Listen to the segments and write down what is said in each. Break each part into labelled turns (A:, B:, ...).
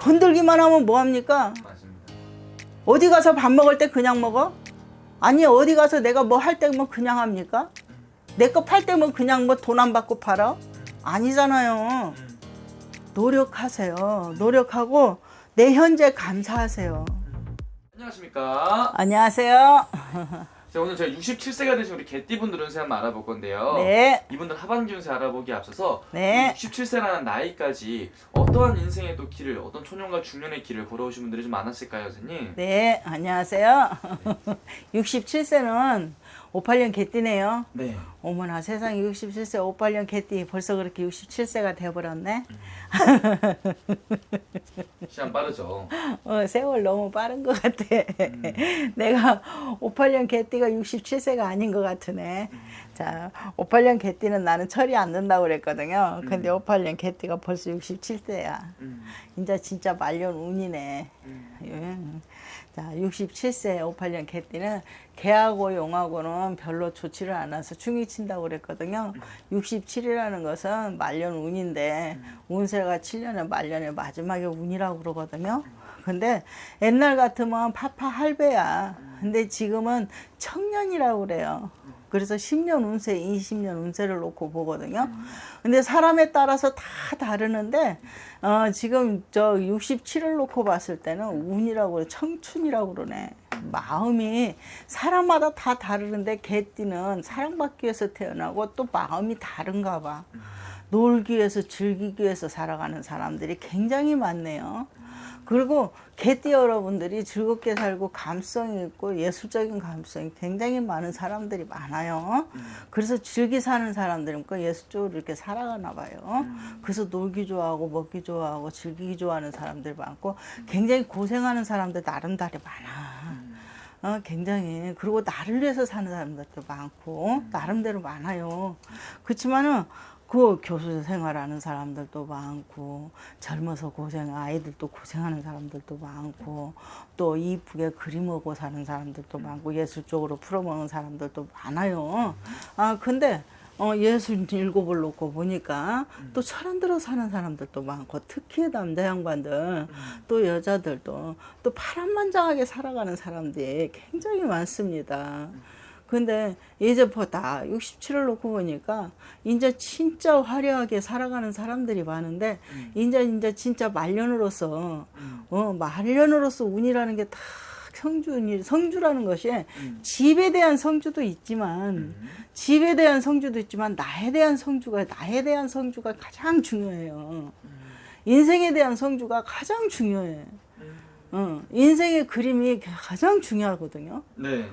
A: 건들기만 하면 뭐합니까?
B: 맞습니다.
A: 어디 가서 밥 먹을 때 그냥 먹어? 아니 어디 가서 내가 뭐 할 때 뭐 그냥 합니까? 내 거 팔 때 뭐 그냥 뭐 돈 안 받고 팔아? 아니잖아요. 노력하세요. 노력하고 내 현재 감사하세요.
B: 안녕하십니까.
A: 안녕하세요.
B: 자, 오늘 저희 67세가 되신 우리 개띠분들 운세 한번 알아볼 건데요.
A: 네.
B: 이분들 하반기 운세 알아보기에 앞서서
A: 네.
B: 67세라는 나이까지 어떠한 인생의 또 길을, 어떤 초년과 중년의 길을 걸어오신 분들이 좀 많았을까요, 선생님?
A: 네, 안녕하세요. 67세는 58년 개띠네요.
B: 네.
A: 어머나 세상에 67세 58년 개띠 벌써 그렇게 67세가 돼버렸네.
B: 시간 빠르죠.
A: 세월 너무 빠른 것 같아. 내가 58년 개띠가 67세가 아닌 것 같으네. 자, 58년 개띠는 나는 철이 안 든다고 그랬거든요. 근데 58년 개띠가 벌써 67세야. 이제 진짜 말년 운이네. 자, 67세 58년 개띠는 개하고 용하고는 별로 좋지를 않아서 충이 친다고 그랬거든요. 67이라는 것은 말년 운인데 운세가 7년의 말년의 마지막에 운이라고 그러거든요. 근데 옛날 같으면 파파 할배야. 근데 지금은 청년이라고 그래요. 그래서 10년 운세, 20년 운세를 놓고 보거든요. 근데 사람에 따라서 다 다르는데 지금 저 67을 놓고 봤을 때는 운이라고 그래, 청춘이라고 그러네. 마음이 사람마다 다 다르는데 개띠는 사랑받기 위해서 태어나고 또 마음이 다른가 봐. 놀기 위해서 즐기기 위해서 살아가는 사람들이 굉장히 많네요. 그리고 개띠 여러분들이 즐겁게 살고 감성이 있고 예술적인 감성이 굉장히 많은 사람들이 많아요. 그래서 즐기 사는 사람들은 예술적으로 이렇게 살아가나 봐요. 그래서 놀기 좋아하고 먹기 좋아하고 즐기기 좋아하는 사람들 많고 굉장히 고생하는 사람들 나름대로 많아. 굉장히. 그리고 나를 위해서 사는 사람들도 많고 나름대로 많아요. 그렇지만은 그 교수 생활하는 사람들도 많고 젊어서 아이들도 고생하는 사람들도 많고 또 이쁘게 그림하고 사는 사람들도 많고 예술적으로 풀어먹는 사람들도 많아요. 근데 예술 일곱을 놓고 보니까 또 철안 들어 사는 사람들도 많고 특히 남자 양반들 또 여자들도 또 파란만장하게 살아가는 사람들이 굉장히 많습니다. 근데 이제보다 67을 놓고 보니까 이제 진짜 화려하게 살아가는 사람들이 많은데 이제 진짜 말년으로서 운이라는 게 다 성주라는 것이 집에 대한 성주도 있지만 나에 대한 성주가 가장 중요해요. 인생에 대한 성주가 가장 중요해. 인생의 그림이 가장 중요하거든요.
B: 네.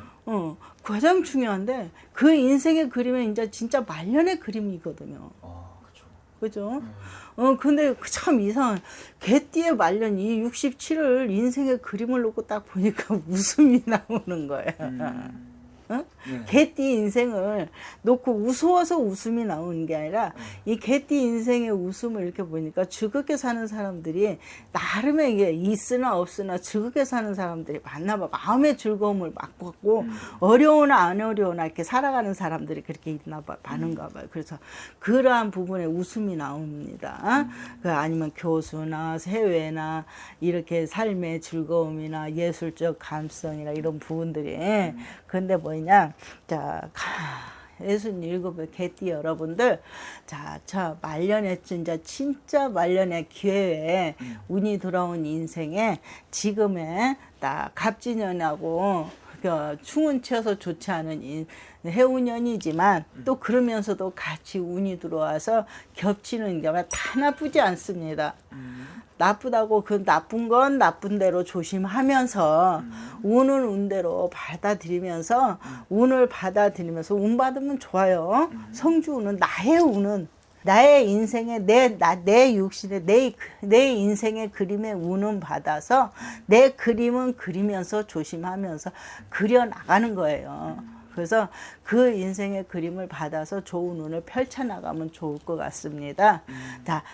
A: 가장 중요한데 그 인생의 그림은 이제 진짜 말년의 그림이거든요.
B: 그렇죠.
A: 그죠? 근데 참 이상한 개띠의 말년 이 67을 인생의 그림을 놓고 딱 보니까 웃음이 나오는 거예요.
B: 네.
A: 개띠 인생을 놓고 우스워서 웃음이 나오는 게 아니라 이 개띠 인생의 웃음을 이렇게 보니까 즐겁게 사는 사람들이 나름의 이게 있으나 없으나 즐겁게 사는 사람들이 많나 봐. 마음의 즐거움을 맛보고 어려우나 안 어려우나 이렇게 살아가는 사람들이 그렇게 있나 봐. 많은가 봐요. 그래서 그러한 부분에 웃음이 나옵니다. 아니면 교수나 세외나 이렇게 삶의 즐거움이나 예술적 감성이나 이런 부분들이 근데 뭐냐, 자, 67의 개띠 여러분들, 자, 저 말년에 진짜 말년의 기회에 운이 들어온 인생에 지금의 딱 갑진년하고 충은 치어서 좋지 않은 해운년이지만 또 그러면서도 같이 운이 들어와서 겹치는 게 다 나쁘지 않습니다. 나쁘다고 그 나쁜 건 나쁜 대로 조심하면서 운은 운대로 받아들이면서 운을 받아들이면서 운 받으면 좋아요. 성주운은 나의 인생에 내 육신에 내 인생의 그림의 운은 받아서 내 그림은 그리면서 조심하면서 그려 나가는 거예요. 그래서 그 인생의 그림을 받아서 좋은 운을 펼쳐나가면 좋을 것 같습니다. 자,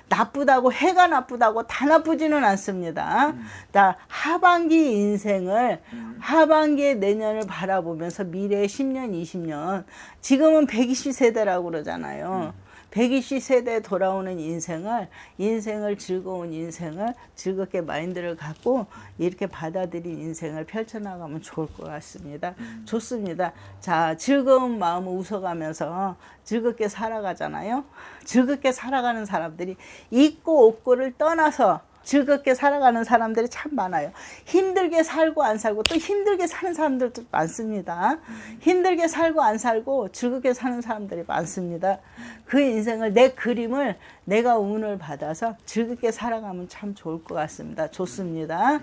A: 해가 나쁘다고 다 나쁘지는 않습니다. 자, 하반기 인생을, 하반기의 내년을 바라보면서 미래의 10년, 20년, 지금은 120세대라고 그러잖아요. 120세대에 돌아오는 인생을 즐거운 인생을 즐겁게 마인드를 갖고 이렇게 받아들인 인생을 펼쳐나가면 좋을 것 같습니다. 좋습니다. 자, 즐거운 마음을 웃어가면서 즐겁게 살아가잖아요. 즐겁게 살아가는 사람들이 있고 없고를 떠나서 즐겁게 살아가는 사람들이 참 많아요. 힘들게 살고 안 살고 또 힘들게 사는 사람들도 많습니다. 힘들게 살고 안 살고 즐겁게 사는 사람들이 많습니다. 그 인생을 내 그림을 내가 운을 받아서 즐겁게 살아가면 참 좋을 것 같습니다. 좋습니다.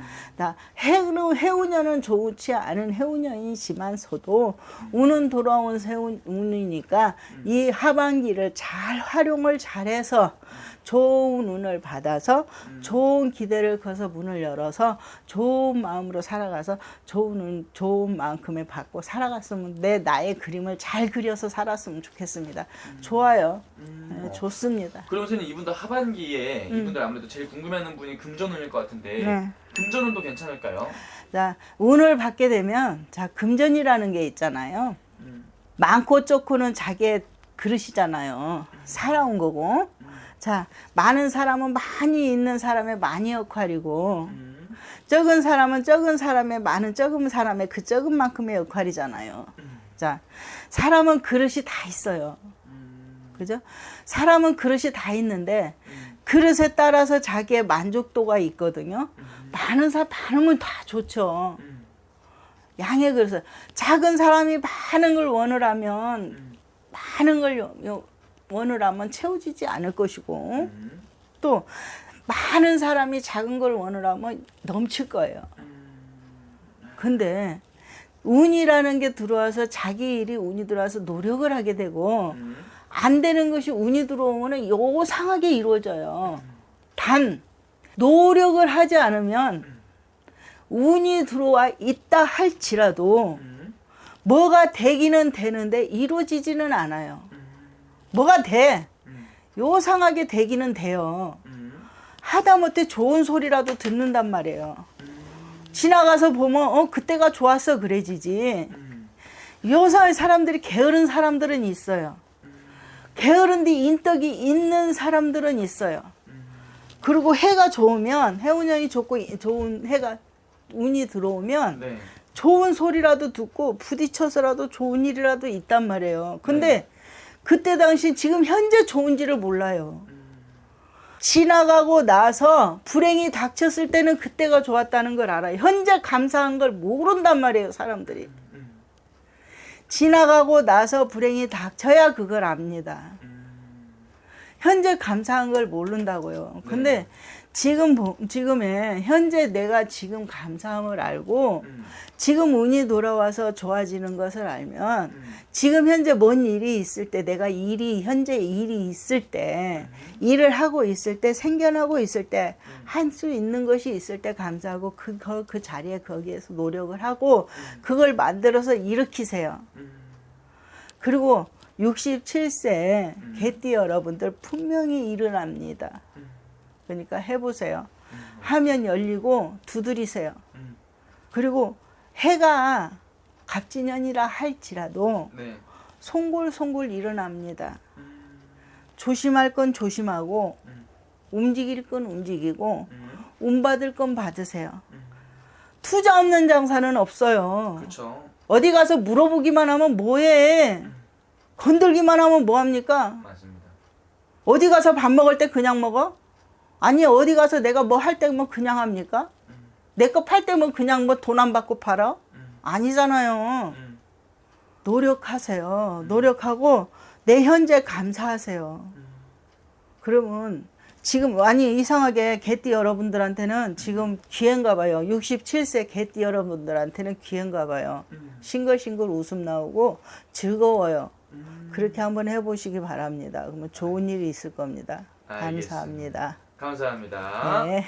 A: 해운년은 좋지 않은 해운년이지만서도 운은 돌아온 운이니까 이 하반기를 잘 활용을 잘해서 좋은 운을 받아서 좋은 기대를 커서 문을 열어서 좋은 마음으로 살아가서 좋은 만큼의 받고 살아갔으면 나의 그림을 잘 그려서 살았으면 좋겠습니다. 좋아요. 네, 좋습니다.
B: 그럼 선생님 이분도 하반기에 이분들 아무래도 제일 궁금해하는 분이 금전운일 것 같은데
A: 네.
B: 금전운도 괜찮을까요?
A: 자, 운을 받게 되면 자, 금전이라는 게 있잖아요. 많고 적고는 자기의 그릇이잖아요. 살아온 거고. 자, 많은 사람은 많이 있는 사람의 많이 역할이고 적은 사람은 적은 사람의 많은 적은 사람의 그 적은 만큼의 역할이잖아요. 자, 사람은 그릇이 다 있어요. 그죠? 사람은 그릇이 다 있는데 그릇에 따라서 자기의 만족도가 있거든요. 많은 건 다 좋죠. 양의 그릇을 작은 사람이 많은 걸 원을 하면 채워지지 않을 것이고 또 많은 사람이 작은 걸 원을 하면 넘칠 거예요. 근데 운이라는 게 들어와서 자기 일이 운이 들어와서 노력을 하게 되고 안 되는 것이 운이 들어오면 요상하게 이루어져요. 단 노력을 하지 않으면 운이 들어와 있다 할지라도 뭐가 되기는 되는데 이루어지지는 않아요. 뭐가 돼? 요상하게 되기는 돼요. 하다못해 좋은 소리라도 듣는단 말이에요. 지나가서 보면 그때가 좋았어 그래지지. 요새 사람들이 게으른 사람들은 있어요. 게으른 데 인덕이 있는 사람들은 있어요. 그리고 해가 좋으면 해운년이 좋은 해가 운이 들어오면
B: 네.
A: 좋은 소리라도 듣고 부딪혀서라도 좋은 일이라도 있단 말이에요. 근데
B: 네.
A: 그때 당시 지금 현재 좋은지를 몰라요. 지나가고 나서 불행이 닥쳤을 때는 그때가 좋았다는 걸 알아요. 현재 감사한 걸 모른단 말이에요, 사람들이. 지나가고 나서 불행이 닥쳐야 그걸 압니다. 현재 감사한 걸 모른다고요. 근데 지금의 현재 내가 지금 감사함을 알고 지금 운이 돌아와서 좋아지는 것을 알면 지금 현재 뭔 일이 있을 때 내가 현재 일이 있을 때 일을 하고 있을 때 생겨나고 있을 때 할 수 있는 것이 있을 때 감사하고 그 자리에 거기에서 노력을 하고 그걸 만들어서 일으키세요. 그리고 67세 개띠 여러분들 분명히 일어납니다. 그러니까 해보세요. 하면 열리고 두드리세요. 그리고 해가 갑진년이라 할지라도
B: 네.
A: 송골송골 일어납니다. 조심할 건 조심하고 움직일 건 움직이고 운 받을 건 받으세요. 투자 없는 장사는 없어요.
B: 그렇죠.
A: 어디 가서 물어보기만 하면 뭐해? 건들기만 하면 뭐합니까?
B: 맞습니다.
A: 어디 가서 밥 먹을 때 그냥 먹어? 아니 어디 가서 내가 뭐 할 때 뭐 그냥 합니까? 내 거 팔 때 뭐 그냥 뭐 돈 안 받고 팔아? 아니잖아요. 노력하세요. 노력하고 내 현재 감사하세요. 그러면 지금 이상하게 개띠 여러분들한테는 지금 기회인가 봐요. 67세 개띠 여러분들한테는 기회인가 봐요. 싱글싱글 웃음 나오고 즐거워요. 그렇게 한번 해보시기 바랍니다. 그러면 좋은 일이 있을 겁니다.
B: 알겠습니다.
A: 감사합니다.
B: 감사합니다.
A: 네.